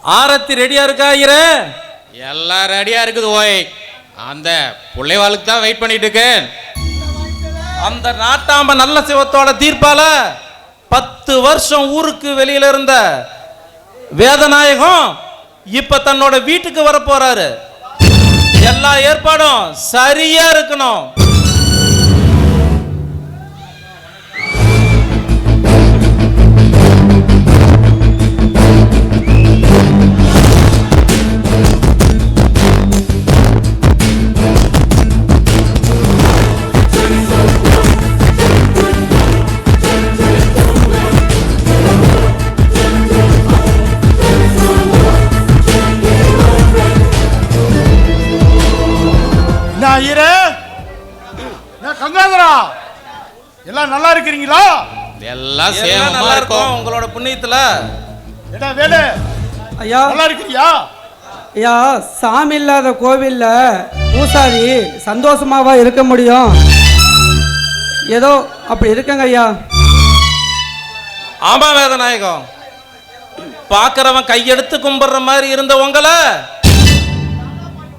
ஆரத்தி ரெடியா இருக்கா ஐயர? எல்லாம் ரெடியா இருக்குது. ஓய், அந்த பிள்ளைவாளுக்கு தான் வெயிட் பண்ணிட்டு இருக்கேன். அந்த நாட்டாம நல்ல சிவத்தோட தீர்ப்பால 10 வருஷம் ஊருக்கு வெளியில இருந்த வேதநாயகம் இப்ப தன்னோட வீட்டுக்கு வர போறாரு. எல்லா ஏற்பாடும் சரியா இருக்கணும். கங்காதரா, எல்லாம் நல்லா இருக்கிறீங்களா? எல்லாம் சேமமா இருக்கும் உங்களோட புண்ணியத்துல. ஏடா வேலு, ஐயா நல்லா இருக்கிறியா? ஐயா, சாமி இல்லாத கோவில்ல பூசாரி சந்தோஷமாவா இருக்க முடியும்? ஏதோ அப்படி இருக்குங்க ஐயா. ஆமா வேதநாயகம், பார்க்கிறவன் கையெடுத்து கும்பிடுற மாதிரி இருந்த உங்களை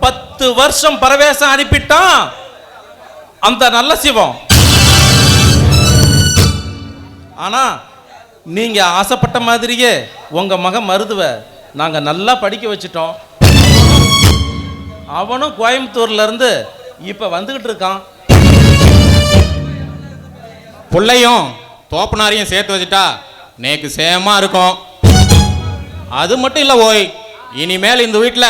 10 வருஷம் பரவேசம் அனுப்பிட்டான் அந்த நல்ல சிவம். ஆனா நீங்க ஆசைப்பட்ட மாதிரியே உங்க மகன் மருதுவ நாங்க நல்லா படிக்க வச்சிட்டோம். அவனும் கோயம்புத்தூர்ல இருந்து இப்ப வந்துகிட்டு இருக்கான். பிள்ளையும் தோப்பனாரையும் சேர்த்து வச்சுட்டா நேக்கு சேமா இருக்கும். அது மட்டும் இல்ல ஓய், இனிமேல் இந்த வீட்டுல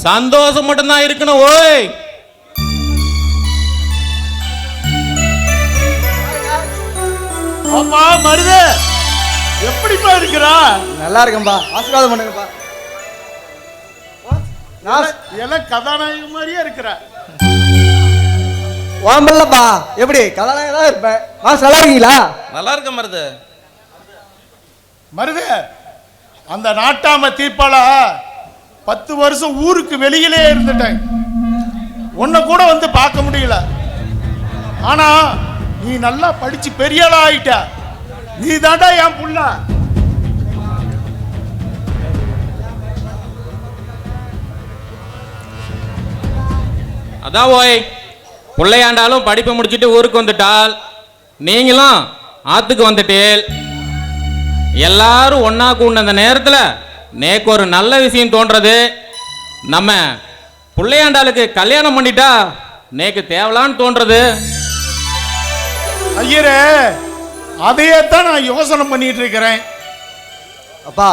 சந்தோஷம் மட்டும்தான் இருக்கணும். ஓய், அப்பா மருது, எப்படிப்பா இருக்கிறா? நல்லா இருக்கேன்பா, ஆசீர்வாதம் பண்ணுங்கப்பா. எல்லாம் கதாநாயகி மாதிரியே இருக்கிற. வாம்பல்லப்பா, எப்படி கதாநாயகம் தான் இருப்பேன். நல்லா இருக்கீங்களா? நல்லா இருக்க மருது. மருது, அந்த நாட்டாம தீர்ப்பால 10 வருஷம் ஊருக்கு வெளியிலே இருந்துட்டேன். உன்னை கூட வந்து பார்க்க முடியல. ஆனா நீ நல்லா படிச்சு பெரிய ஆளா ஆயிட்ட. நீ தாண்டா என் புள்ள. அதான் ஓய், பிள்ளையாண்டாலும் படிப்பை முடிச்சுட்டு ஊருக்கு வந்துட்டால், நீங்களும் ஆத்துக்கு வந்துட்டேல். எல்லாரும் ஒன்னா கூண்ட அந்த நேரத்தில் நேக்கு ஒரு நல்ல விஷயம் தோன்றது. நம்ம பிள்ளையாண்டாளுக்கு கல்யாணம் பண்ணிட்டா நேக்கு தேவலான்னு தோன்றது. ஐயரே, அதையே தான் நான் யோசனை பண்ணிட்டு இருக்கிறேன். அப்பா,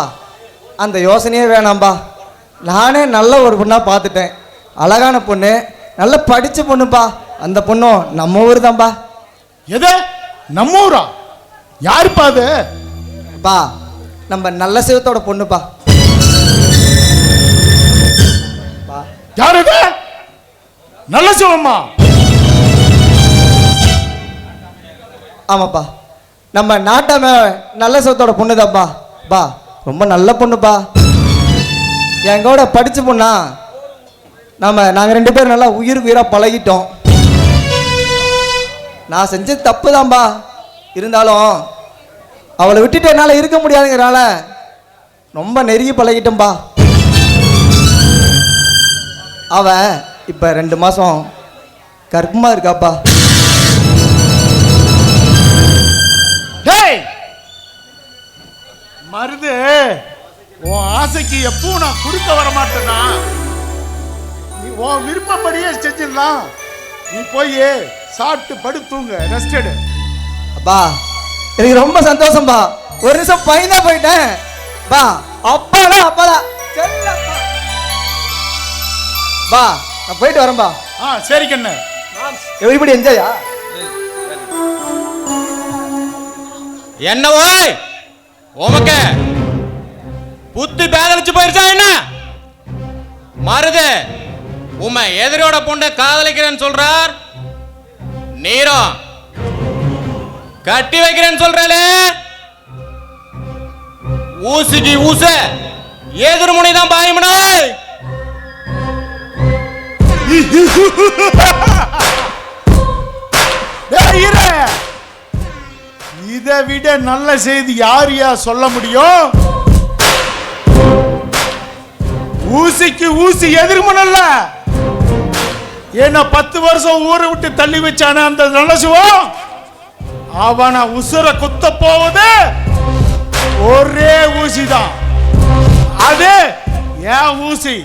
அந்த யோசனையே வேணாம்பா. நானே நல்ல ஒரு பொண்ணா பார்த்துட்டேன். அழகான பொண்ணு, நல்ல படிச்ச பொண்ணுப்பா. அந்த பொண்ணும் நம்ம ஊர் தான்பா. எது நம்ம ஊரா? யாருப்பா அது? அப்பா, நம்ம நல்ல சிவத்தோட பொண்ணுப்பா. யாரு இது? நல்ல சிவம்மா? ஆமாப்பா, நம்ம நாட்டாம நல்ல சிவத்தோட பொண்ணு தான்ப்பா. பா, ரொம்ப நல்ல பொண்ணுப்பா. எங்கூட படிச்ச பொண்ணா. நாங்கள் 2 பேரும் நல்லா உயிருக்கு உயிராக பழகிட்டோம். நான் செஞ்சது தப்பு தான்பா. இருந்தாலும் அவளை விட்டுட்டு என்னால் இருக்க முடியாதுங்கிறனால ரொம்ப நெருங்கி பழகிட்டோம்பா. அவ இப்போ 2 மாதம் கர்ப்பமாக இருக்காப்பா. மருது, உன் ஆசைக்கு எப்பவும் நான் குறுக்க வர மாட்டேனா? நீ உன் விருப்பப்படியே செஞ்சிடலாம். நீ போய் சாப்பிட்டு படுத்துங்க, ரெஸ்ட் எடு. அப்பா, எனக்கு ரொம்ப சந்தோஷம்பா. ஒரு நிமிஷம் பயந்தா போயிட்டேன். பா, அப்பாதான் அப்பாதான். பா, நான் போயிட்டு வரேன்பா. சரி கண்ணு. எப்படி என்ஜாயா? என்ன ஓய், உமக்கு புத்தி பேதலிச்சு போயிருச்சா என்ன? மருது, உமை எதிரோட பொண்ணை காதலிக்கிறேன்னு சொல்றார். நீரும் கட்டி வைக்கிறேன்னு சொல்றாளே. ஊசுக்கு ஊச எதிர்முனை தான் பாயமனா. இதை விட நல்ல செய்தி யாரையா சொல்ல முடியும்? ஊசிக்கு ஊசி எதிர்மனல்ல. என்ன 10 வருஷம் ஊரை விட்டு தள்ளி வச்சானே அந்த நல்ல சிவம், அவனை உசுர குத்த போவது ஒரே ஊசிதான். அது ஏன் ஊசி.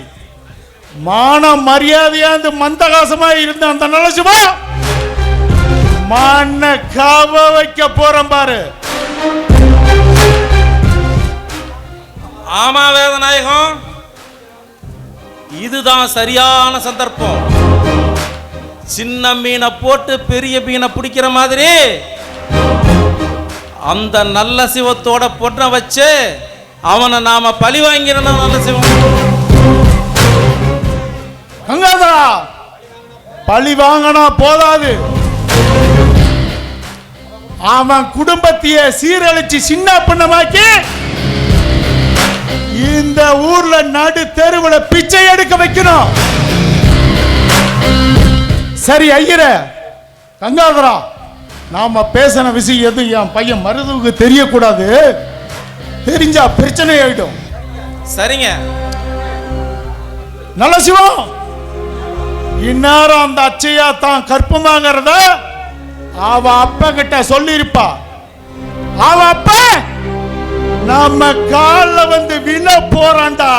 மான மரியாதையா இந்த மந்தகாசமா இருந்த அந்த நல்ல சிவம் மண்ண காவ வைக்க போறேன் பாரு. ஆமா வேதநாயகம், இதுதான் சரியான சந்தர்ப்பம். சின்ன மீனை போட்டு பெரிய மீனை பிடிக்கிற மாதிரி அந்த நல்ல சிவத்தோட பொண்ணை வச்சு அவனை நாம பழி வாங்கிடணும். நல்ல சிவம் கங்காதரா, பழி வாங்கினா போதாது, அவன் குடும்பத்தையே சீரழிச்சு சின்ன பின்னமாக்கி இந்த ஊர்ல நடு தெருவுல பிச்சை எடுக்க வைக்கணும். சரி ஐயர கங்காதரா, நாம பேசின விஷயம் எதுவும் என் பையன் மருதுவுக்கு தெரியக்கூடாது. தெரிஞ்சா பிரச்சனை ஆயிடும். சரிங்க. நல்ல சிவம், இந்நேரம் அந்த அச்சையா தான் கற்பமாங்கிறத அவ அப்பா கிட்ட சொல்லிருப்பா. அவ அப்ப நம்ம கால்ல வந்து விழ போறான்டா.